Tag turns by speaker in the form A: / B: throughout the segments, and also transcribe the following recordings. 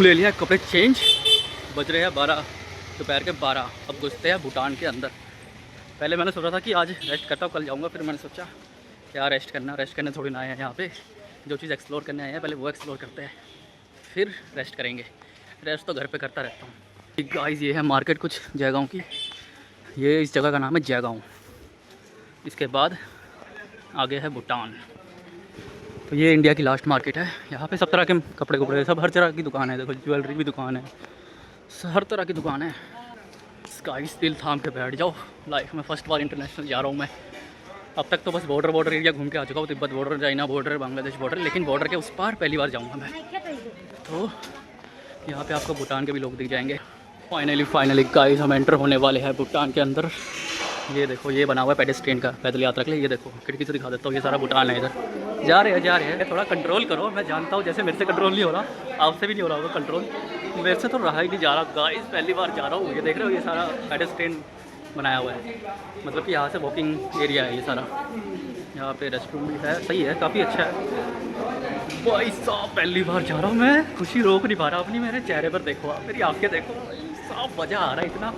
A: ले लिया, कपड़े चेंज, बज रहे हैं 12, दोपहर के 12। अब घुसते हैं भूटान के अंदर। पहले मैंने सोचा था कि आज रेस्ट करता हूँ, कल जाऊँगा, फिर मैंने सोचा क्या रेस्ट करने थोड़ी ना आए हैं यहाँ पे। जो चीज़ एक्सप्लोर करने आए हैं पहले वो एक्सप्लोर करते हैं, फिर रेस्ट करेंगे। रेस्ट तो घर पे करता रहता हूँ। गाइस ये है मार्केट कुछ जगहों की। ये इस जगह का नाम है जयगांव। इसके बाद आगे है भूटान। तो ये इंडिया की लास्ट मार्केट है। यहाँ पे सब तरह के कपड़े सब हर तरह की दुकान है। देखो ज्वेलरी भी दुकान है, हर तरह की दुकान है। गाइस दिल थाम के बैठ जाओ, लाइफ में फ़र्स्ट बार इंटरनेशनल जा रहा हूँ मैं। अब तक तो बस बॉर्डर एरिया घूम के आ चुका हूँ, Tibet border, China border, Bangladesh border, लेकिन बॉर्डर के उस पार पहली बार जाऊँगा मैं। तो यहाँ पे आपको भूटान के भी लोग दिख जाएंगे। फाइनली गाइस हम एंटर होने वाले हैं भूटान के अंदर। ये देखो ये बना हुआ है पेडेस्ट्रियन का, पैदल यात्रा के लिए। ये देखो खिड़की से दिखा देता हूँ, ये सारा भूटान है। इधर जा रहे हैं। थोड़ा कंट्रोल करो, मैं जानता हूँ जैसे मेरे से कंट्रोल नहीं हो रहा, आपसे भी नहीं हो रहा होगा कंट्रोल। मेरे से तो रहा ही नहीं जा रहा गाइस, पहली बार जा रहा हूँ। ये देख रहे हो ये सारा पेडेस्ट्रियन बनाया हुआ है, मतलब कि यहाँ से वॉकिंग एरिया है ये सारा। यहाँ पे रेस्टरूम भी है, सही है, काफ़ी अच्छा है। भाई साहब पहली बार जा रहा हूँ मैं, खुशी रोक नहीं पा रहा अपनी। मेरे चेहरे पर देखो आप, मेरी आंखें देखो, साफ मज़ा आ रहा है इतना,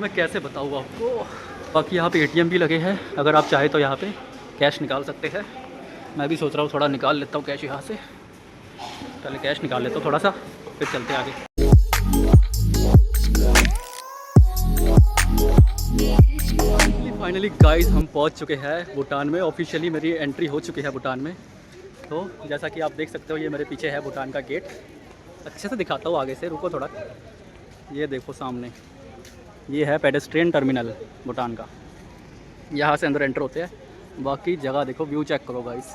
A: मैं कैसे बताऊँ आपको। बाकी यहाँ पे एटीएम भी लगे हैं, अगर आप चाहे तो यहाँ पे कैश निकाल सकते हैं। मैं भी सोच रहा हूँ थोड़ा निकाल लेता हूँ कैश यहाँ से। पहले कैश निकाल लेता हूँ थोड़ा सा, फिर चलते आगे। फाइनली गाइस हम पहुँच चुके हैं भूटान में। ऑफिशियली मेरी एंट्री हो चुकी है भूटान में। तो जैसा कि आप देख सकते हो ये मेरे पीछे है भूटान का गेट। अच्छे से दिखाता हूँ आगे से, रुको थोड़ा। ये देखो सामने, ये है पेडेस्ट्रियन टर्मिनल भूटान का। यहाँ से अंदर एंटर होते हैं। बाकी जगह देखो, व्यू चेक करो गाइस।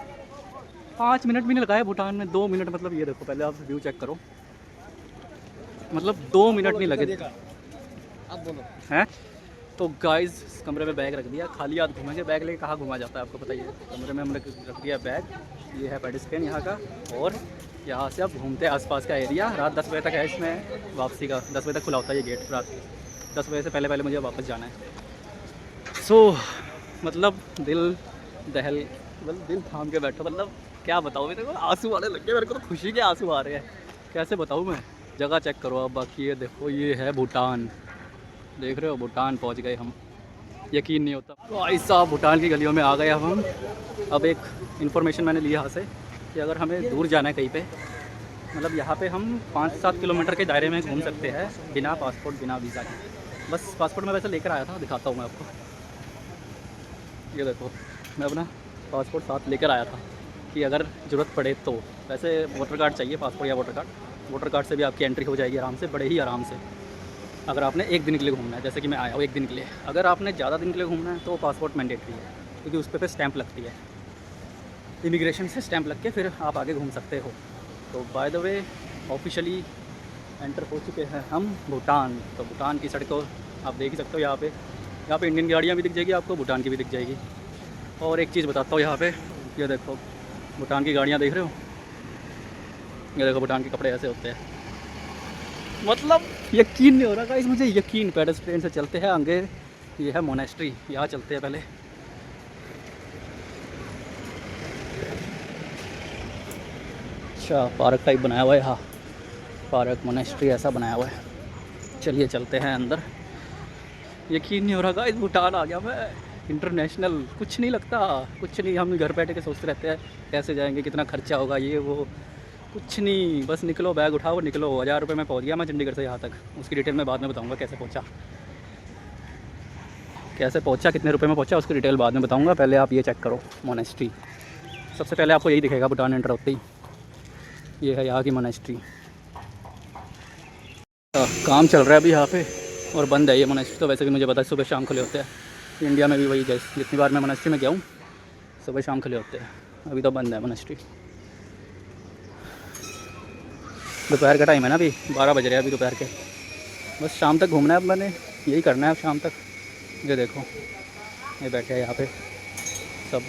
A: 5 मिनट भी नहीं लगाए भूटान में, 2 मिनट, मतलब ये देखो पहले आप व्यू चेक करो, मतलब 2 मिनट नहीं लगे। आप बोलो हैं। तो गाइस कमरे में बैग रख दिया, खाली हाथ घूमेंगे। बैग लेके कहाँ घूमा जाता है आपको बताइए। कमरे में हमने रख दिया बैग। ये है पेडेस्ट्रियन यहाँ का, और यहाँ से आप घूमते हैं आसपास का एरिया। रात 10 बजे तक है इसमें वापसी का, 10 बजे तक खुला होता है ये गेट। रात 10 बजे से पहले मुझे वापस जाना है। सो मतलब दिल थाम के बैठो, मतलब क्या बताऊँ। मेरे को आंसू आने लगे, मेरे को तो खुशी के आंसू आ रहे हैं, कैसे बताऊँ मैं। जगह चेक करो आप। बाकी ये देखो ये है भूटान, देख रहे हो भूटान पहुंच गए हम, यकीन नहीं होता। तो ऐसा भूटान की गलियों में आ गए अब हम। अब एक इन्फॉर्मेशन मैंने ली यहाँ से कि अगर हमें दूर जाना है कहीं पे, मतलब यहाँ पे हम 5-7 किलोमीटर के दायरे में घूम सकते हैं बिना पासपोर्ट, बिना वीज़ा के। बस पासपोर्ट मैं वैसे लेकर आया था, दिखाता हूँ मैं आपको। ये देखो मैं अपना पासपोर्ट साथ लेकर आया था कि अगर ज़रूरत पड़े तो। वैसे वोटर कार्ड चाहिए, पासपोर्ट या वोटर कार्ड। वोटर कार्ड से भी आपकी एंट्री हो जाएगी आराम से, बड़े ही आराम से। अगर आपने 1 दिन के लिए घूमना है, जैसे कि मैं आया हूँ 1 दिन के लिए। अगर आपने ज़्यादा दिन के लिए घूमना है तो पासपोर्ट मैंडेटरी है, क्योंकि उस पर स्टैंप लगती है, इमिग्रेशन से स्टैंप लग के फिर आप आगे घूम सकते हो। तो by the way officially enter हो चुके हैं हम भूटान। तो भूटान की सड़कों आप देख ही सकते हो। यहाँ पे इंडियन गाड़ियाँ भी दिख जाएगी आपको, भूटान की भी दिख जाएगी। और एक चीज़ बताता हूँ यहाँ पे, ये देखो भूटान की गाड़ियाँ देख रहे हो। ये देखो भूटान के कपड़े ऐसे होते हैं, मतलब यकीन नहीं हो रहा गाइस मुझे, यकीन। पेडेस्ट्रियन से चलते हैं आगे। ये है मोनेस्ट्री, यहाँ चलते हैं पहले। अच्छा पार्क टाइप बनाया हुआ है यहाँ, पार्क मोनेस्ट्री ऐसा बनाया हुआ है। चलिए चलते हैं अंदर। यकीन नहीं हो रहा गाइस भूटान आ गया मैं। इंटरनेशनल कुछ नहीं लगता, कुछ नहीं। हम घर बैठे के सोचते रहते हैं कैसे जाएंगे, कितना खर्चा होगा, ये वो, कुछ नहीं। बस निकलो, बैग उठाओ, निकलो। 1000 रुपये में पहुंच गया मैं चंडीगढ़ से यहाँ तक। उसकी डिटेल मैं बाद में बताऊंगा कैसे पहुंचा, कितने रुपए में पहुंचा, उसकी डिटेल बाद में बताऊंगा। पहले आप ये चेक करो मोनेस्ट्री। सबसे पहले आपको यही दिखेगा भूटान एंटर होते ही। ये है यहाँ की मोनेस्ट्री। काम चल रहा है अभी यहाँ पे और बंद है ये मोनेस्ट्री। तो वैसे भी मुझे पता है सुबह शाम खुले होते हैं। इंडिया में भी वही, जैसे जितनी बार मैं मोनेस्ट्री में गया हूँ सुबह शाम खुले होते हैं। अभी तो बंद है मोनेस्ट्री। दोपहर का टाइम है ना, अभी 12 बज रहे हैं अभी दोपहर के। बस शाम तक घूमना है अब, मैंने यही करना है अब शाम तक। ये देखो ये बैठे हैं यहाँ पे सब।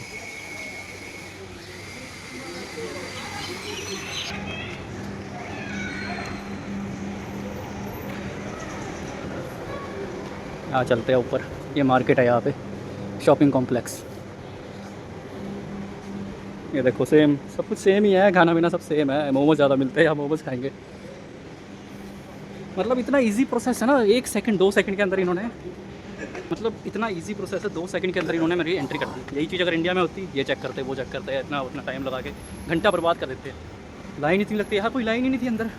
A: यहाँ चलते हैं ऊपर। ये मार्केट है यहाँ पे, शॉपिंग कॉम्प्लेक्स। ये देखो सेम, सब कुछ सेम ही है, खाना पीना सब सेम है। मोमोज ज़्यादा मिलते हैं, यहाँ मोमोज खाएंगे। मतलब इतना इजी प्रोसेस है ना, 1 सेकंड 2 सेकंड के अंदर इन्होंने, मतलब इतना इजी प्रोसेस है, 2 सेकंड के अंदर इन्होंने मेरी एंट्री कर दी। यही चीज़ अगर इंडिया में होती, ये चेक करते वो चेक करते, इतना उतना टाइम लगा के घंटा बर्बाद कर देते। लाइन इतनी लगती है, यहाँ कोई लाइन ही नहीं थी अंदर।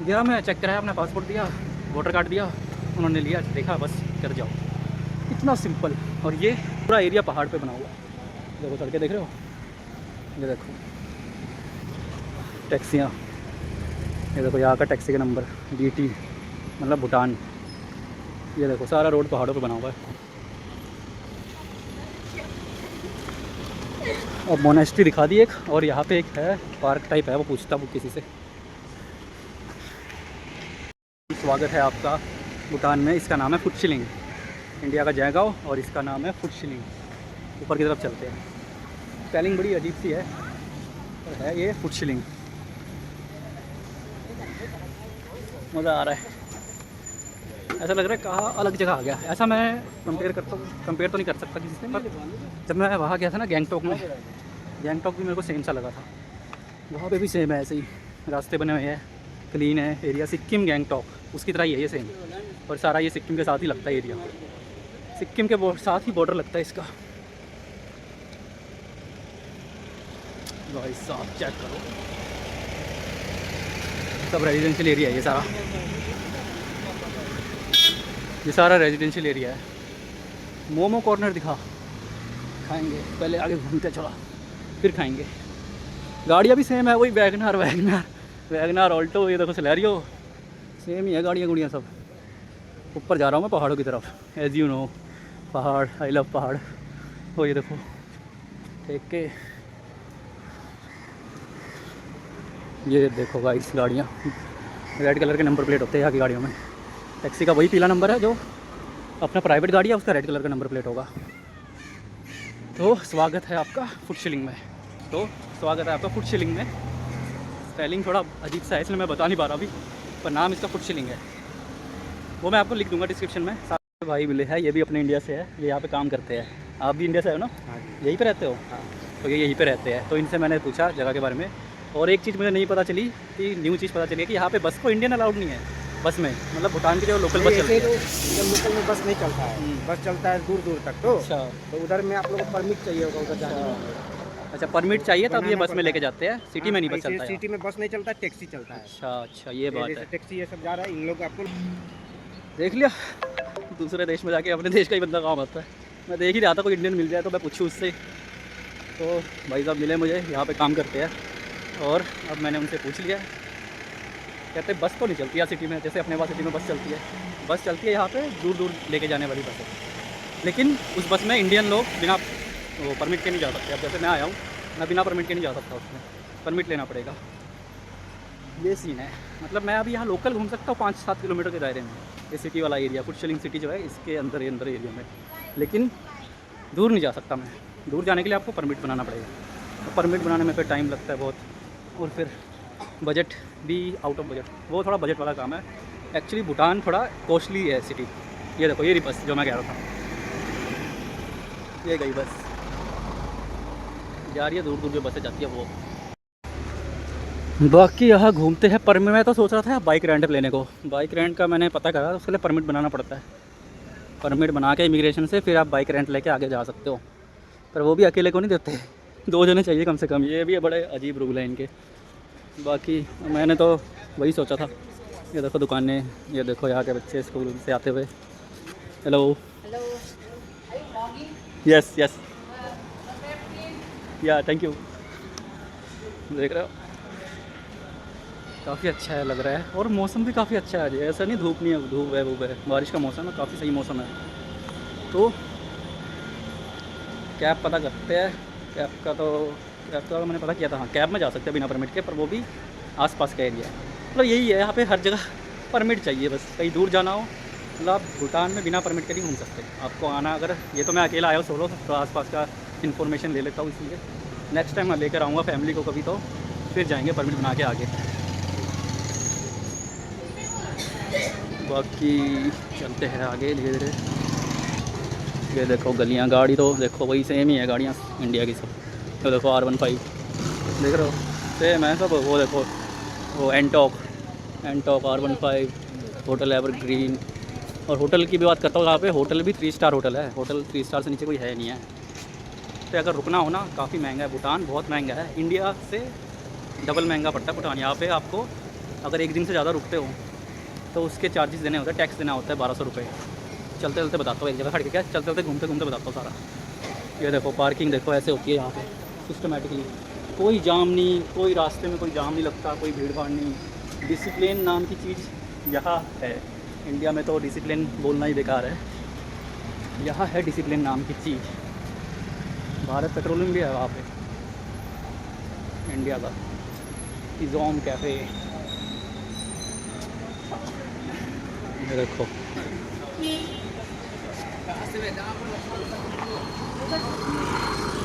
A: गया मैं, चेक कराया, अपना पासपोर्ट दिया, वोटर कार्ड दिया, उन्होंने लिया, देखा, बस कर जाओ, इतना सिंपल। और ये पूरा एरिया पहाड़ पे बना हुआ है, देखो सड़कें देख रहे हो, ये देखो टैक्सियाँ, ये देखो यहाँ का टैक्सी का नंबर BT मतलब भूटान। ये देखो सारा रोड पहाड़ों पे बना हुआ है। और मोनेस्ट्री दिखा दी एक, और यहाँ पे एक है पार्क टाइप है, वो पूछता वो किसी से। स्वागत है आपका भूटान में, इसका नाम है फुटशिलिंग, इंडिया का जयगांव, और इसका नाम है फुटशिलिंग। ऊपर की तरफ चलते हैं, स्पेलिंग बड़ी अजीब सी है, और है ये फुटशिलिंग। मज़ा आ रहा है, ऐसा लग रहा है कहाँ अलग जगह आ गया। ऐसा मैं कंपेयर तो नहीं कर सकता किसी से, पर जब मैं वहाँ गया था ना गैंगटॉक में, गैंगटॉक भी मेरे को सेम सा लगा था। वहाँ पे भी सेम है, ऐसे ही रास्ते बने हुए हैं, क्लीन है एरिया। सिक्किम गैंगटॉक उसकी तरह ही है ये सेम, और सारा ये सिक्किम के साथ ही लगता है एरिया, सिक्किम के साथ ही बॉर्डर लगता है इसका। भाई साहब चेक करो, सब रेजिडेंशियल एरिया है ये सारा रेजिडेंशियल एरिया है। मोमो कॉर्नर दिखा, खाएंगे, पहले आगे घूमते चला फिर खाएंगे। गाड़ियाँ भी सेम है, वही वैगनार ऑल्टो, ये देखो सेलेरियो, सेम ही है गाड़ियाँ गुड़ियाँ सब। ऊपर जा रहा हूँ मैं पहाड़ों की तरफ, एज यू नो, पहाड़, आई लव पहाड़। वो ये देखो देख के, ये देखो गाइस गाड़ियाँ, रेड कलर के नंबर प्लेट होते हैं यहाँ की गाड़ियों में। टैक्सी का वही पीला नंबर है, जो अपना प्राइवेट गाड़ी है उसका रेड कलर का नंबर प्लेट होगा। तो स्वागत है आपका फुटशिलिंग में, स्पेलिंग थोड़ा अजीब सा है इसलिए मैं बता नहीं पा रहा अभी, पर नाम इसका फुटशिलिंग है। वो मैं आपको लिख दूंगा डिस्क्रिप्शन में। साथ भाई मिले हैं, ये भी अपने इंडिया से है, ये यहाँ पे काम करते हैं। आप भी इंडिया से हो ना? यहीं पे रहते हो? तो ये यहीं पे रहते हैं। तो इनसे मैंने पूछा जगह के बारे में, और एक चीज़ मुझे नहीं पता चली कि न्यू चीज़ पता चली है कि यहाँ पे बस को इंडियन अलाउड नहीं है बस में, मतलब भूटान की जो लोकल बस चलती है।
B: जब लोकल में बस नहीं चलता है, बस चलता है दूर दूर तक। तो
A: अच्छा,
B: तो उधर में आप लोगों को परमिट चाहिए होगा उधर जाने में।
A: अच्छा परमिट चाहिए तब ये बस में लेके जाते हैं, सिटी में नहीं बस चलता है।
B: सिटी में बस नहीं चलता, टैक्सी चलता है।
A: अच्छा ये बात है।
B: टैक्सी ये सब जा रहा है, इन लोग आपको
A: देख लिया, दूसरे देश में जाके अपने देश का ही बंदा काम आता है। मैं देख ही रहा था कोई इंडियन मिल जाए तो मैं पूछूँ उससे। तो भाई साहब मिले मुझे, यहाँ पे काम करते हैं, और अब मैंने उनसे पूछ लिया। कहते बस तो नहीं चलती है सिटी में, जैसे अपने पास सिटी में बस चलती है। बस चलती है यहाँ पे दूर दूर लेके जाने वाली बस है, लेकिन उस बस में इंडियन लोग बिना वो परमिट के नहीं जा सकते। अब जैसे मैं आया हूँ, मैं बिना परमिट के नहीं जा सकता, उसमें परमिट लेना पड़ेगा। ये सीन है, मतलब मैं अभी यहाँ लोकल घूम सकता हूँ 5-7 किलोमीटर के दायरे में, ये सिटी वाला एरिया, फुटशिलिंग सिटी जो है इसके अंदर एरिया में, लेकिन दूर नहीं जा सकता मैं। दूर जाने के लिए आपको परमिट बनाना पड़ेगा, तो परमिट बनाने में फिर टाइम लगता है बहुत, और फिर बजट भी आउट ऑफ बजट, वो थोड़ा बजट वाला काम है। एक्चुअली भूटान थोड़ा कॉस्टली है सिटी। ये देखो ये बस जो मैं कह रहा था, ये गई बस जा रही है, दूर दूर जो बसें जाती है वो। बाकी यहाँ घूमते हैं। पर मैं तो सोच रहा था बाइक रेंट लेने को, बाइक रेंट का मैंने पता करा, उसके लिए परमिट बनाना पड़ता है। परमिट बना के इमिग्रेशन से फिर आप बाइक रेंट लेके आगे जा सकते हो, पर वो भी अकेले को नहीं देते, 2 जने चाहिए कम से कम। ये भी बड़े अजीब रूल हैं इनके। बाकी मैंने तो वही सोचा था। ये देखो दुकानें, ये देखो यहाँ के बच्चे स्कूल से आते हुए। हेलो यस यस या थैंक यू। देख रहे हो काफ़ी अच्छा है, लग रहा है, और मौसम भी काफ़ी अच्छा है आज। ऐसा नहीं धूप नहीं है, धूप है, वो है, बारिश का मौसम है, काफ़ी सही मौसम है। तो कैब पता करते हैं, कैब का मैंने पता किया था। हाँ कैब में जा सकते हैं बिना परमिट के, पर वो भी आसपास का एरिया है। मतलब यही है, यहाँ पे हर जगह परमिट चाहिए, बस कहीं दूर जाना हो, मतलब आप भूटान में बिना परमिट के नहीं घूम सकते। आपको आना, अगर ये तो मैं अकेला आया हूँ सोलो, तो आसपास का इन्फॉर्मेशन ले लेता हूँ, इसलिए नेक्स्ट टाइम मैं लेकर आऊँगा फैमिली को कभी, तो फिर जाएंगे परमिट बना के आगे। बाकी चलते हैं आगे धीरे धीरे। ये देखो गलियाँ, गाड़ी तो देखो वही सेम ही है गाड़ियाँ इंडिया की सब। तो देखो R15 देख रहे हो, सेम है सब। वो देखो वो एंटॉक, एंटॉक R15, होटल एवरग्रीन। और होटल की भी बात करता हूँ, यहाँ पे होटल भी 3 स्टार होटल है। होटल 3 स्टार से नीचे कोई है नहीं है। तो अगर रुकना हो ना, काफ़ी महंगा है भूटान, बहुत महंगा है। इंडिया से डबल महंगा पड़ता है भूटान। यहाँ पे आपको अगर एक दिन से ज़्यादा रुकते हो तो उसके चार्जेस देने होते हैं, टैक्स देना होता है 1200 रुपये। चलते चलते बताता हूँ, एक जगह खड़ के, क्या चलते चलते घूमते घूमते बताता हूँ सारा। ये देखो पार्किंग देखो ऐसे होती है यहाँ पे सिस्टमेटिकली, कोई जाम नहीं, कोई रास्ते में कोई जाम नहीं लगता, कोई भीड़ भाड़ नहीं। डिसिप्लिन नाम की चीज़ यहाँ है। इंडिया में तो डिसिप्लिन बोलना ही बेकार है, यहाँ है डिसिप्लिन नाम की चीज़। भारत पेट्रोलियम भी है वहाँ पे इंडिया का, इज़ोम कैफ़े। ये देखो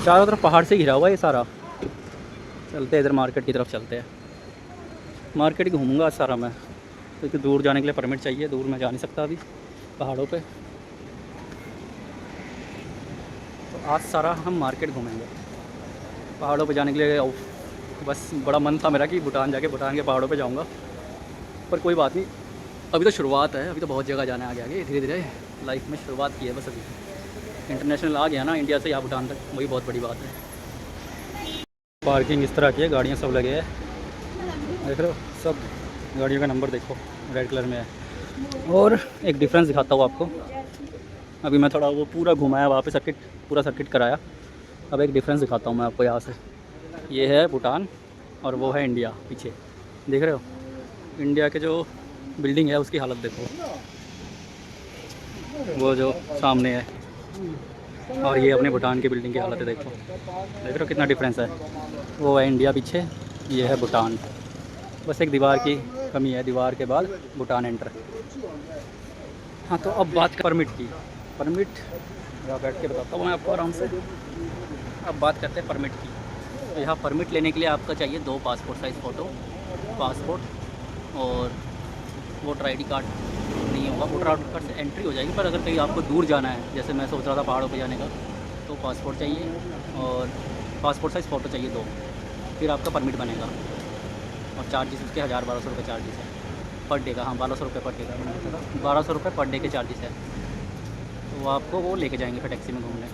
A: चारों तरफ पहाड़ से घिरा हुआ है ये सारा। चलते हैं इधर मार्केट की तरफ चलते हैं। मार्केट ही घूमूंगा आज सारा मैं, क्योंकि दूर जाने के लिए परमिट चाहिए, दूर मैं जा नहीं सकता अभी पहाड़ों पे। तो आज सारा हम मार्केट घूमेंगे। पहाड़ों पे जाने के लिए बस बड़ा मन था मेरा कि भूटान जाके भूटान के पहाड़ों पे जाऊंगा, पर कोई बात नहीं, अभी तो शुरुआत है, अभी तो बहुत जगह जाना आगे आगे। धीरे धीरे लाइफ में शुरुआत की है बस अभी। इंटरनेशनल आ गया ना इंडिया से यहाँ भूटान तक, वही बहुत बड़ी बात है। पार्किंग इस तरह की है, गाड़ियाँ सब लगे हैं, देख रहे हो, सब गाड़ियों का नंबर देखो रेड कलर में है। और एक डिफरेंस दिखाता हूँ आपको। अभी मैं थोड़ा वो पूरा घुमाया वहाँ पे, सर्किट पूरा सर्किट कराया। अब एक डिफरेंस दिखाता हूँ मैं आपको यहाँ से। ये है भूटान और वो है इंडिया पीछे, देख रहे हो। इंडिया के जो बिल्डिंग है उसकी हालत देखो, वो जो सामने है, और ये अपने भूटान की बिल्डिंग की हालत है देखो। देख रहे हो कितना डिफरेंस है। वो है इंडिया पीछे, ये है भूटान। बस एक दीवार की कमी है, दीवार के बाद भूटान एंटर। हाँ तो अब बात परमिट की। परमिट यहाँ बैठ के बताता हूँ मैं आपको आराम से। अब बात करते हैं परमिट की। तो यहाँ परमिट लेने के लिए आपका चाहिए 2 पासपोर्ट साइज़ फ़ोटो, पासपोर्ट और वोटर ID कार्ड नहीं होगा। वोटर ID कार्ड से एंट्री हो जाएगी, पर अगर कहीं आपको दूर जाना है, जैसे मैं सोच रहा था पहाड़ों पे जाने का, तो पासपोर्ट चाहिए और पासपोर्ट साइज़ फ़ोटो चाहिए 2, फिर आपका परमिट बनेगा। और चार्जेस उसके 1000-1200 रुपये चार्जेस है पर डे का। हाँ 1200 रुपये पर डे का, मैंने बताया था 1200 रुपये पर डे के चार्जेस है। तो वो आपको वो लेके जाएंगे फिर टैक्सी में घूमने।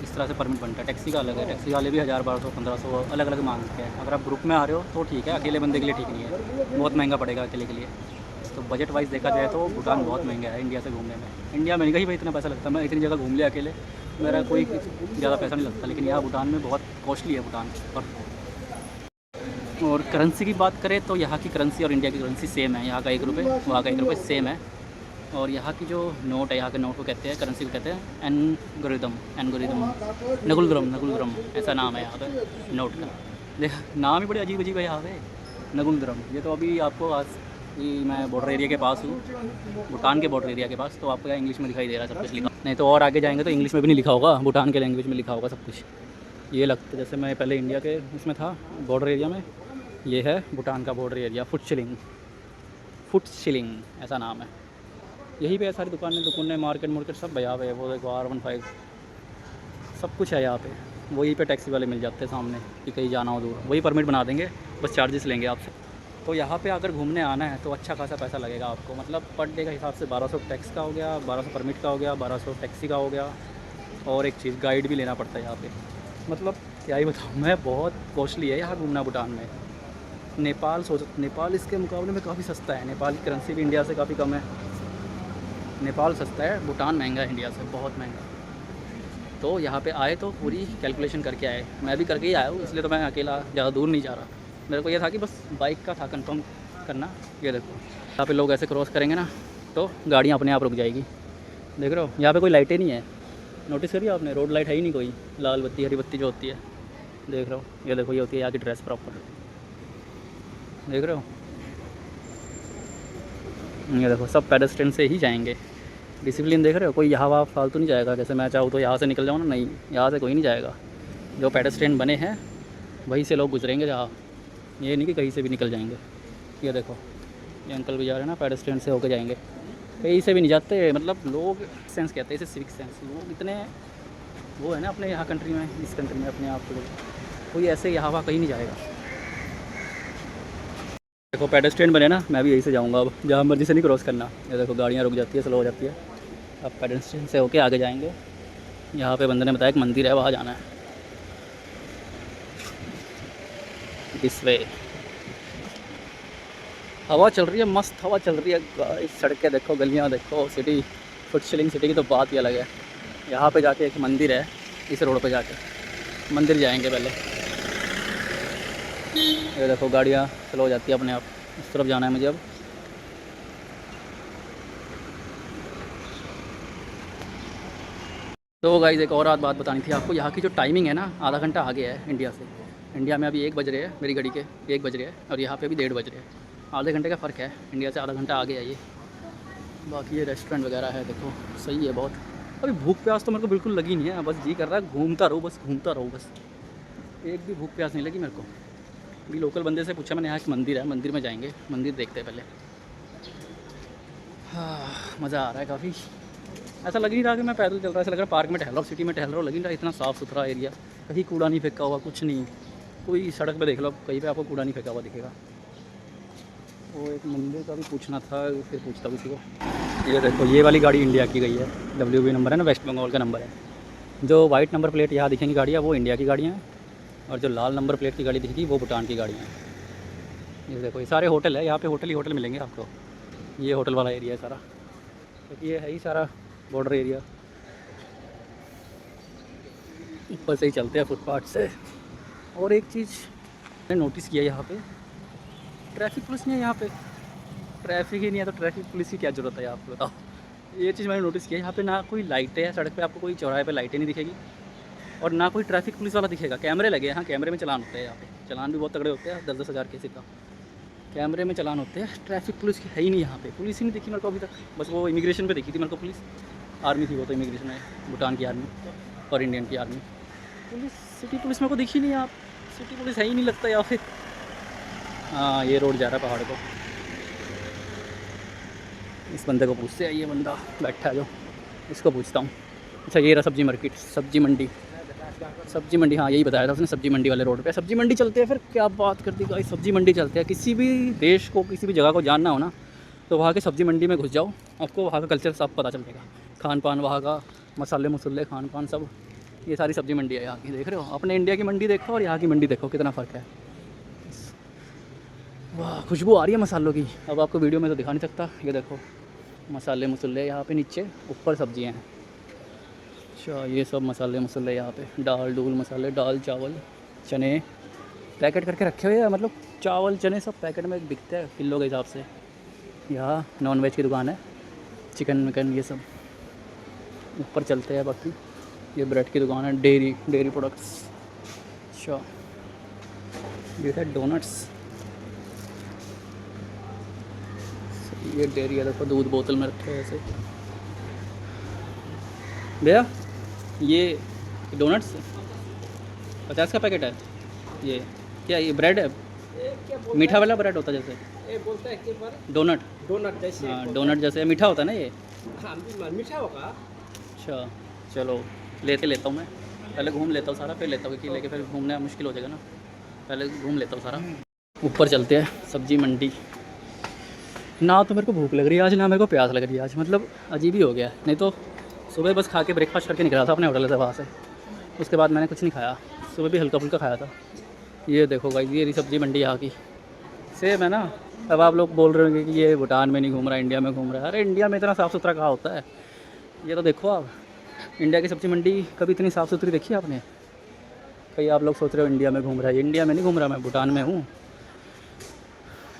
A: इस तरह से परमिट बनता है। टैक्सी का अलग है, टैक्सी वाले भी 1000-1200-1500 अलग अलग मांगते हैं। अगर आप ग्रुप में आ रहे हो तो ठीक है, अकेले बंदे के लिए ठीक नहीं है, बहुत महंगा पड़ेगा अकेले के लिए। तो बजट वाइज देखा जाए तो भूटान बहुत महंगा है इंडिया से घूमने में। इंडिया में नहीं कहीं भाई इतना पैसा लगता, मैं इतनी जगह घूम लिया अकेले, मेरा कोई ज़्यादा पैसा नहीं लगता। लेकिन यहाँ भूटान में बहुत कॉस्टली है भूटान पर। और करेंसी की बात करें तो यहाँ की करेंसी और इंडिया की करेंसी सेम है। यहाँ का 1 रुपये, वहाँ का 1 रुपये सेम है। और यहाँ की जो नोट है, यहाँ के नोट को कहते हैं, करेंसी को कहते हैं एनगोरिदम, नगुलग्रम ऐसा नाम है यहाँ पे नोट का। देख नाम ही बड़े अजीब अजीब है यहाँ पे, नगुलग्रम। ये तो अभी आपको आज मैं बॉर्डर एरिया के पास हूँ, भूटान के बॉर्डर एरिया के पास, तो आपको यहाँ इंग्लिश में दिखाई दे रहा है सब कुछ लिखा। नहीं तो और आगे जाएंगे तो इंग्लिश में भी नहीं लिखा होगा, भूटान के लैंग्वेज में लिखा होगा सब कुछ। ये लगता है जैसे मैं पहले इंडिया के उसमें था बॉर्डर एरिया में, ये है भूटान का बॉर्डर एरिया। फुट शिलिंग ऐसा नाम है। यहीं पे सारी दुकानें मार्केट सब भैया पे है। वो देखो R15 सब कुछ है यहाँ पे। वहीं पे टैक्सी वाले मिल जाते हैं सामने कि कहीं जाना हो दूर, वही परमिट बना देंगे, बस चार्जेस लेंगे आपसे। तो यहाँ पे अगर घूमने आना है तो अच्छा खासा पैसा लगेगा आपको, मतलब पर डे का हिसाब से 1200 टैक्स का हो गया, 1200 परमिट का हो गया, 1200 टैक्सी का हो गया। और एक चीज़ गाइड भी लेना पड़ता है यहाँ पे। मतलब क्या ही बताऊँ मैं, बहुत कॉस्टली है यहाँ घूमना भूटान में। नेपाल इसके मुकाबले में काफ़ी सस्ता है। नेपाल की करेंसी भी इंडिया से काफ़ी कम है। नेपाल सस्ता है, भूटान महंगा है इंडिया से, बहुत महंगा। तो यहाँ पे आए तो पूरी कैलकुलेशन करके आए। मैं भी करके ही आया हूँ, इसलिए तो मैं अकेला ज़्यादा दूर नहीं जा रहा। मेरे को ये था कि बस बाइक का था कंफर्म करना। ये देखो यहाँ पे लोग ऐसे क्रॉस करेंगे ना तो गाड़ियाँ अपने आप रुक जाएगी। देख रहे हो यहाँ पे कोई लाइटें नहीं है, नोटिस करिए आपने, रोड लाइट है ही नहीं कोई, लाल बत्ती हरी बत्ती जो होती है, देख रहे हो। ये देखो ये होती है यहाँ की ड्रेस प्रॉपर, देख रहे हो। ये देखो सब पेडेस्ट्रियन से ही जाएंगे। डिसिप्लिन देख रहे हो, कोई यहाँ वहाँ फालतू नहीं जाएगा। जैसे मैं चाहूँ तो यहाँ से निकल जाऊँ ना, नहीं, यहाँ से कोई नहीं जाएगा। जो पेडेस्ट्रियन बने हैं वहीं से लोग गुजरेंगे जहाँ, ये नहीं कि कहीं से भी निकल जाएंगे। ये देखो ये अंकल भी जा रहे हैं ना, पेडेस्ट्रियन से होकर जाएंगे, कहीं से भी नहीं जाते। मतलब लोग सेंस कहते हैं इसे, सिविक सेंस। लोग इतने वो है ना अपने यहाँ कंट्री में, इस कंट्री में अपने आप को, कोई ऐसे यहाँ वहाँ कहीं नहीं जाएगा। देखो पेडेस्ट्रियन बने ना, मैं भी यहीं से जाऊंगा अब, जहाँ मर्जी से नहीं क्रॉस करना। ये देखो गाड़ियाँ रुक जाती है, स्लो हो जाती है। अब पेडेस्ट्रियन से होके आगे जाएंगे। यहाँ पे बंदे ने बताया एक मंदिर है, वहाँ जाना है। This way. हवा चल रही है, मस्त हवा चल रही है। सड़कें देखो, गलियाँ देखो, सिटी फुटशिलिंग सिटी की तो बात ही अलग है। यहाँ पे जाके एक मंदिर है, इस रोड पे जाके मंदिर जाएंगे पहले। ये देखो गाड़ियाँ स्लो हो जाती है अपने आप। इस तरफ जाना है मुझे अब। तो गाइस एक और बात बतानी थी आपको। यहाँ की जो टाइमिंग है ना, आधा घंटा आगे है इंडिया से। इंडिया में अभी 1 बज रहे हैं, मेरी घड़ी के 1 बज रहे हैं, और यहाँ पे भी 1:30 बज रहे हैं। आधे घंटे का फ़र्क है, इंडिया से आधा घंटा आगे है ये। बाकी ये रेस्टोरेंट वगैरह है, देखो सही है बहुत। अभी भूख प्यास तो मेरे को बिल्कुल लगी नहीं है, बस जी कर रहा है घूमता रहूँ, बस घूमता रहूँ बस। एक भी भूख प्यास नहीं लगी मेरे को। अभी लोकल बंदे से पूछा मैंने, यहाँ एक मंदिर है, मंदिर में जाएंगे, मंदिर देखते हैं पहले। हाँ मज़ा आ रहा है काफ़ी। ऐसा लग नहीं रहा कि मैं पैदल चल रहा, ऐसा लग रहा पार्क में टहल रहा हूँ, सिटी में टहल रहा हूँ। लग नहीं रहा, इतना साफ़ सुथरा एरिया, कहीं कूड़ा नहीं फेंका हुआ, कुछ नहीं। कोई सड़क पे देख लो, कहीं पे आपको कूड़ा नहीं फेंका हुआ दिखेगा। वो एक मंदिर का भी पूछना था, फिर पूछता किसी को। ये देखो ये वाली गाड़ी इंडिया की गई है, WB नंबर है ना, वेस्ट बंगाल का नंबर है। जो वाइट नंबर प्लेट यहाँ दिखेंगी गाड़ियाँ, वो इंडिया की गाड़ियाँ हैं, और जो लाल नंबर प्लेट की गाड़ी दिखेगी वो भूटान की गाड़ियाँ हैं। ये देखो ये सारे होटल है, यहाँ पे होटल ही होटल मिलेंगे आपको। ये होटल वाला एरिया है सारा, क्योंकि ये है ही सारा बॉर्डर एरिया। ऊपर से ही चलते हैं फुटपाथ से। और एक चीज़ मैंने नोटिस किया, यहाँ पे ट्रैफिक पुलिस नहीं है। यहाँ पे ट्रैफिक ही नहीं है तो ट्रैफिक पुलिस की क्या ज़रूरत है, आप बताओ। ये चीज़ मैंने नोटिस किया, यहाँ पे ना कोई लाइटें हैं सड़क पे, आपको कोई चौराहे पे लाइटें नहीं दिखेगी, और ना कोई ट्रैफिक पुलिस वाला दिखेगा। कैमरे लगे हैं, हाँ कैमरे में चलान होते हैं यहाँ पे, चलान भी बहुत तगड़े होते हैं, 10-10 हज़ार के सीधा कैमरे में चलान होते हैं। ट्रैफिक पुलिस की है ही नहीं यहाँ पे, पुलिस ही नहीं दिखी मेरे को अभी तक। बस वो इमिग्रेशन पे दिखी थी मेरे को पुलिस, आर्मी थी वो तो, इमिग्रेशन है भूटान की आर्मी और इंडियन की आर्मी। पुलिस सिटी पुलिस मेरे को दिखी नहीं, आप सिटी पुलिस है ही नहीं लगता यहाँ पे। हाँ ये रोड जा रहा है पहाड़ को। इस बंदे को पूछते हैं, ये बंदा बैठा है जो, इसको पूछता हूँ। अच्छा ये रहा सब्जी मार्केट, सब्जी मंडी, सब्जी मंडी, हाँ यही बताया था उसने, सब्जी मंडी वाले रोड पे सब्जी मंडी चलते हैं। फिर क्या बात कर दी गाइस, सब्जी मंडी चलते हैं। किसी भी देश को, किसी भी जगह को जानना हो ना, तो वहाँ के सब्जी मंडी में घुस जाओ, आपको वहाँ का कल्चर सब पता चल जाएगा। खान पान वहाँ का, मसाले मसाले खान पान सब, ये सारी सब्जी मंडी है यहाँ की। देख रहे हो, अपने इंडिया की मंडी देखो और यहाँ की मंडी देखो, कितना फ़र्क है। वाह खुशबू आ रही है मसालों की। अब आपको वीडियो में तो दिखा नहीं सकता। ये देखो मसाले मसाले यहाँ पे नीचे, ऊपर सब्जियाँ हैं। अच्छा ये सब मसाले मसाले यहाँ पे, दाल दूल मसाले, दाल चावल चने पैकेट करके रखे हुए हैं, मतलब चावल चने सब पैकेट में बिकते हैं किलो के हिसाब से। यहाँ नॉन वेज की दुकान है, चिकन विकन ये सब। ऊपर चलते हैं, बाकी ये ब्रेड की दुकान है, डेयरी प्रोडक्ट्स। अच्छा ये है डोनट्स, ये डेयरी है, देखो दूध बोतल में रखे हैं ऐसे। भैया ये डोनट्स 50 का पैकेट है। ये क्या, ये ब्रेड है, मीठा वाला ब्रेड होता है जैसे,
B: बोलता है कि
A: डोनट,
B: डोनट जैसे।
A: हाँ डोनट जैसे मीठा होता है ना ये।
B: हाँ मीठा होगा।
A: अच्छा चलो लेता हूँ मैं, पहले घूम लेता हूँ सारा, फिर लेता हूँ, क्योंकि लेके फिर घूमना मुश्किल हो जाएगा ना। पहले घूम लेता हूँ सारा। ऊपर चलते हैं सब्जी मंडी। ना तो मेरे को भूख लग रही है आज, ना मेरे को प्यास लग रही है आज, मतलब अजीब ही हो गया। नहीं तो सुबह बस खा के ब्रेकफास्ट करके निकला था अपने होटल से वहाँ से, उसके बाद मैंने कुछ नहीं खाया। सुबह भी हल्का फुल्का खाया था। ये देखो भाई, ये रही सब्जी मंडी यहाँ की, सेम है ना। अब आप लोग बोल रहे होंगे कि ये भूटान में नहीं घूम रहा, इंडिया में घूम रहा है। अरे इंडिया में इतना साफ़ सुथरा कहाँ होता है। ये तो देखो आप, इंडिया की सब्जी मंडी कभी इतनी साफ़ सुथरी देखी आपने? कहीं आप लोग सोच रहे हो इंडिया में घूम रहा है, इंडिया में नहीं घूम रहा, मैं भूटान में हूँ।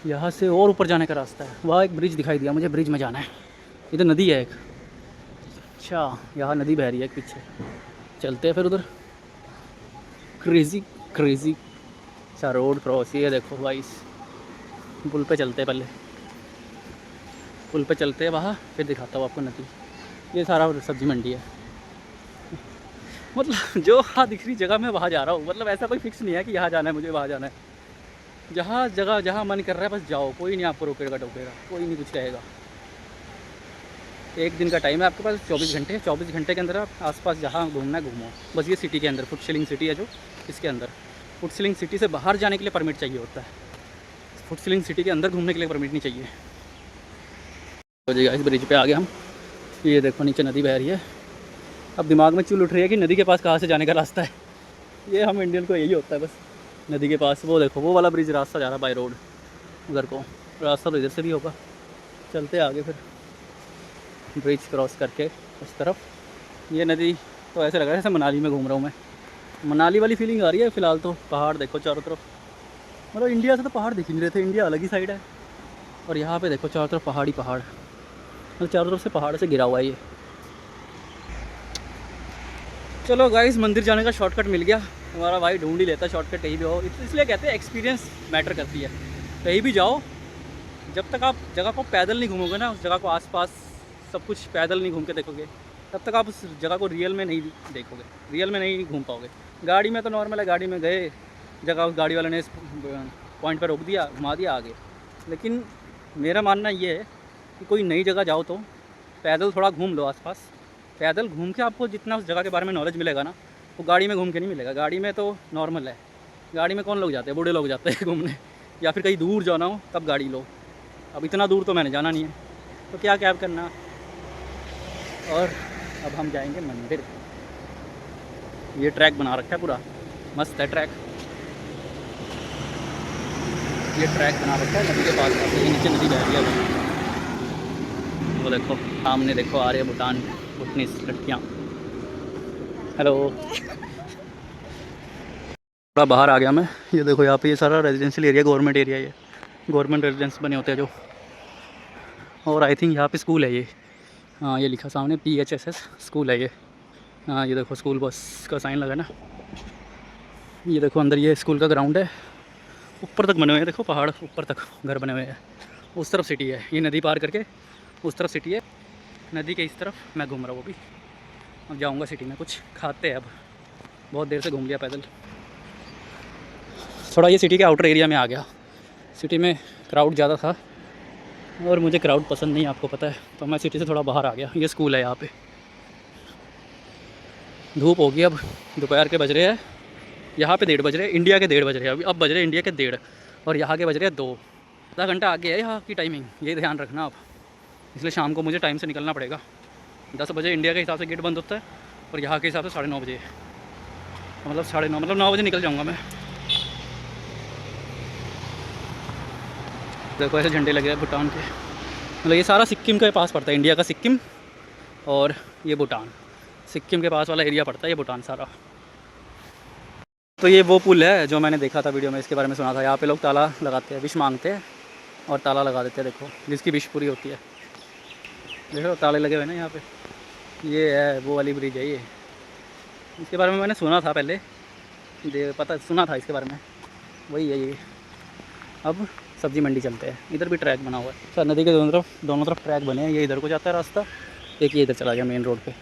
A: यहाँ से और ऊपर जाने का रास्ता है, वहाँ एक ब्रिज दिखाई दिया मुझे, ब्रिज में जाना है। ये तो नदी है एक, अच्छा यहाँ नदी बह रही है पीछे, चलते हैं फिर उधर। क्रेज़ी अच्छा रोड क्रॉस, ये देखो भाई, पुल पे चलते हैं पहले, पुल पे चलते हैं वहाँ, फिर दिखाता हूँ आपको नदी। ये सारा सब्जी मंडी है, मतलब जो हाँ दिख रही जगह मैं वहाँ जा रहा हूँ। मतलब ऐसा कोई फिक्स नहीं है कि यहाँ जाना है मुझे, वहाँ जाना है। जहाँ जगह जहाँ मन कर रहा है बस जाओ, कोई नहीं आपको रोकेगा टोकेगा, कोई नहीं कुछ कहेगा। एक दिन का टाइम है आपके पास, 24 घंटे। 24 घंटे के अंदर आप आसपास जहाँ घूमना है घूमो। बस ये सिटी के अंदर, फुटशिलिंग सिटी है जो, इसके अंदर। फुटशिलिंग सिटी से बाहर जाने के लिए परमिट चाहिए होता है। फुटसिलिंग सिटी के अंदर घूमने के लिए परमिट नहीं चाहिए। तो जी गाइस ब्रिज पे आ गए हम। ये देखो नीचे नदी बह रही है। अब दिमाग में चुल उठ रही है कि नदी के पास कहाँ से जाने का रास्ता है। ये हम इंडियन को यही होता है बस, नदी के पास वो देखो वो वाला ब्रिज रास्ता जा रहा है बाय रोड उधर को, रास्ता तो इधर से भी होगा। चलते आगे फिर ब्रिज क्रॉस करके उस तरफ। ये नदी तो ऐसे लग रहा है जैसे मनाली में घूम रहा हूँ मैं, मनाली वाली फीलिंग आ रही है। फ़िलहाल तो पहाड़ देखो चारों तरफ, मतलब इंडिया से तो पहाड़ दिख नहीं रहे थे, इंडिया अलग ही साइड है। और यहाँ पे देखो चारों तरफ पहाड़ी पहाड़, मतलब चारों तरफ से पहाड़ से घिरा हुआ है ये। चलो गाइस मंदिर जाने का शॉर्टकट मिल गया। हमारा भाई ढूंढ ही लेता है शॉर्टकट कहीं भी हो, इसलिए कहते हैं एक्सपीरियंस मैटर करती है। कहीं भी जाओ, जब तक आप जगह को पैदल नहीं घूमोगे ना, उस जगह को आसपास सब कुछ पैदल नहीं घूम के देखोगे, तब तक आप उस जगह को रियल में नहीं देखोगे, रियल में नहीं घूम पाओगे। गाड़ी में तो नॉर्मल है, गाड़ी में गए जगह उस गाड़ी वाले ने पॉइंट पर रोक दिया, घुमा दिया आगे। लेकिन मेरा मानना ये है कि कोई नई जगह जाओ तो पैदल थोड़ा घूम लो आसपास। पैदल घूम के आपको जितना उस जगह के बारे में नॉलेज मिलेगा ना, वो गाड़ी में घूम के नहीं मिलेगा। गाड़ी में तो नॉर्मल है, गाड़ी में कौन लोग जाते हैं, बूढ़े लोग जाते हैं घूमने, या फिर कहीं दूर जाना हो तब गाड़ी लो। अब इतना दूर तो मैंने जाना नहीं है, तो क्या कैब करना। और अब हम जाएंगे मंदिर। ये ट्रैक बना रखा है पूरा, मस्त है ट्रैक। ये ट्रैक बना रखा है नदी के पास, ये नीचे नदी बह रही है। वो देखो सामने देखो आ रहे हैं भूटान, भूटनीस लड़कियाँ। हेलो, थोड़ा बाहर आ गया मैं। ये देखो यहाँ पे ये सारा रेजिडेंशियल एरिया, गवर्नमेंट एरिया, ये गवर्नमेंट रेजिडेंस बने होते हैं जो। और आई थिंक यहाँ पे स्कूल है ये, हाँ ये लिखा सामने PHSS स्कूल है ये। हाँ ये देखो स्कूल बस का साइन लगा ना। ये देखो अंदर ये स्कूल का ग्राउंड है, ऊपर तक बने हुए हैं, देखो पहाड़ ऊपर तक घर बने हुए हैं। उस तरफ सिटी है, ये नदी पार करके उस तरफ सिटी है, नदी के इस तरफ मैं घूम रहा हूँ अभी। अब जाऊँगा सिटी में, कुछ खाते हैं। अब बहुत देर से घूम लिया पैदल। थोड़ा ये सिटी के आउटर एरिया में आ गया। सिटी में क्राउड ज़्यादा था और मुझे क्राउड पसंद नहीं, आपको पता है, तो मैं सिटी से थोड़ा बाहर आ गया। ये स्कूल है यहाँ पे। धूप होगी अब, दोपहर के बज रहे हैं, यहाँ पे 1:30 बज रहे हैं, इंडिया के 1:30 बज रहे हैं अभी। अब बज रहे हैं इंडिया के 1:30 और यहाँ के बज रहे हैं 2। आधा घंटा आगे है यहाँ की टाइमिंग, ये ध्यान रखना आप। इसलिए शाम को मुझे टाइम से निकलना पड़ेगा। 10 बजे इंडिया के हिसाब से गेट बंद होता है और यहाँ के हिसाब से 9:30 बजे, मतलब 9:30, मतलब 9 बजे निकल जाऊँगा मैं। देखो ऐसे झंडे लगे हैं भूटान के, मतलब ये सारा सिक्किम के पास पड़ता है, इंडिया का सिक्किम और ये भूटान, सिक्किम के पास वाला एरिया पड़ता है ये भूटान सारा। तो ये वो पुल है जो मैंने देखा था वीडियो में, इसके बारे में सुना था। यहाँ पे लोग ताला लगाते हैं, विश मांगते हैं और ताला लगा देते हैं। देखो जिसकी विश पूरी होती है, देखो ताले लगे हुए ना यहाँ पे। ये है वो वाली ब्रिज है ये, इसके बारे में मैंने सुना था पहले, पता सुना था इसके बारे में, वही है ये। अब सब्जी मंडी चलते हैं, इधर भी ट्रैक बना हुआ है सर, नदी के दोनों तरफ ट्रैक बने हैं। ये इधर को जाता है रास्ता, एक ये इधर चला गया मेन रोड पे।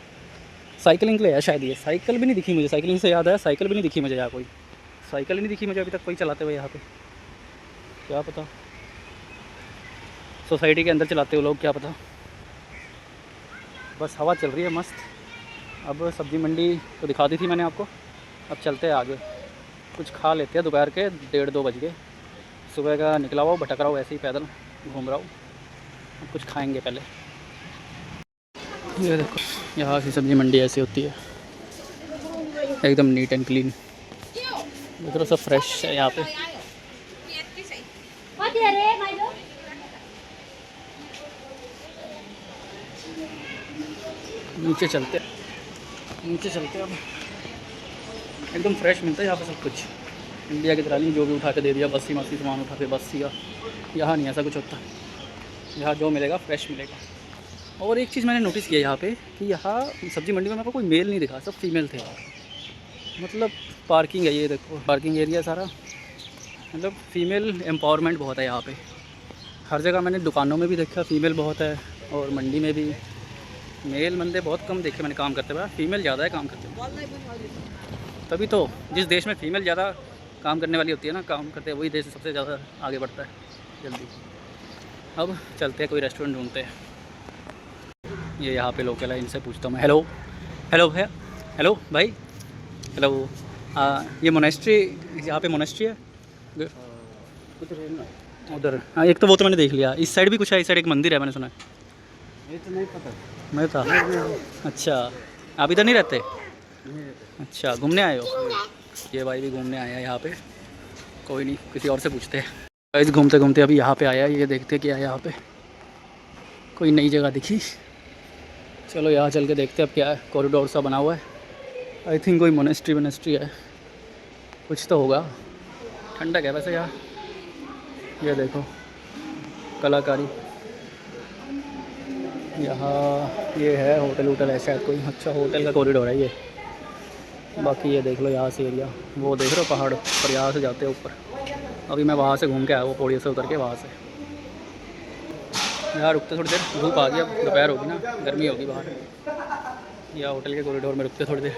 A: साइकिलिंग के लिए है शायद ये, साइकिल भी नहीं दिखी मुझे, साइकिलिंग से याद है साइकिल भी नहीं दिखी मुझे यहाँ, कोई साइकिल नहीं दिखी मुझे अभी तक कोई चलाते हुए यहाँ पे। क्या पता सोसाइटी के अंदर चलाते हो लोग, क्या पता। बस हवा चल रही है मस्त। अब सब्जी मंडी तो दिखा दी थी मैंने आपको, अब चलते हैं आगे, कुछ खा लेते हैं। दोपहर के 1:30-2 बज गए, सुबह का निकला हुआ भटक रहा हूँ, ऐसे ही पैदल घूम रहा हूँ। कुछ खाएंगे पहले। ये देखो यहाँ की सब्ज़ी मंडी ऐसी होती है, एकदम नीट एंड क्लीन। देख रहे हो सब फ्रेश है यहाँ पे। नीचे चलते अब एकदम फ्रेश मिलता है यहाँ पे सब कुछ। इंडिया की तरह नहीं जो भी उठा के दे दिया, बस्सी मस्सी सामान उठा के बस दिया, यहाँ नहीं ऐसा कुछ होता। यहाँ जो मिलेगा फ्रेश मिलेगा। और एक चीज़ मैंने नोटिस किया यहाँ पे कि यहाँ सब्ज़ी मंडी में मेरे को कोई मेल नहीं दिखा, सब फीमेल थे। मतलब पार्किंग है, ये देखो पार्किंग एरिया सारा, मतलब फ़ीमेल एम्पावरमेंट बहुत है यहाँ पे। हर जगह मैंने दुकानों में भी देखा फीमेल बहुत है, और मंडी में भी मेल बंदे बहुत कम देखे मैंने काम करते हुए, फीमेल ज़्यादा है काम करते हुए। तभी तो जिस देश में फ़ीमेल ज़्यादा काम करने वाली होती है ना, काम करते हैं, वही देश सबसे ज़्यादा आगे बढ़ता है जल्दी। अब चलते हैं, कोई रेस्टोरेंट ढूंढते हैं। ये यहाँ पे लोकल है, इनसे पूछता हूँ मैं। हेलो हेलो है, हेलो भाई, हेलो। ये मोनेस्ट्री, यहाँ पे मोनेस्ट्री है उधर हाँ, एक तो वो तो मैंने देख लिया। इस साइड भी कुछ है, इस साइड एक मंदिर है मैंने सुना है।
B: ये तो नहीं पता।
A: मैं था। अच्छा, आप इधर नहीं रहते?
B: नहीं रहते।
A: अच्छा, घूमने आए हो? ये भाई भी घूमने आया है यहाँ पे। कोई नहीं, किसी और से पूछते हैं। गाइस घूमते घूमते अभी यहाँ पे आया, ये देखते क्या है यहाँ पे। कोई नई जगह दिखी, चलो यहाँ चल के देखते हैं अब क्या है। कॉरिडोर सा बना हुआ है, आई थिंक कोई मोनेस्ट्री है, कुछ तो होगा। ठंडक है वैसे यहाँ। ये देखो कलाकारी यहाँ, ये है होटल वोटल है शायद कोई। अच्छा, होटल का कॉरिडोर है ये। बाकी ये देख लो यहाँ से एरिया, वो देख रहे हो पहाड़ पर, यहाँ से जाते हैं ऊपर। अभी मैं वहाँ से घूम के आया, वो पौड़ी से उतर के वहाँ से। यहाँ रुकते थोड़ी देर, धूप आ गई, अब दोपहर होगी ना, गर्मी होगी बाहर। या होटल के कॉरिडोर में रुकते थोड़ी देर।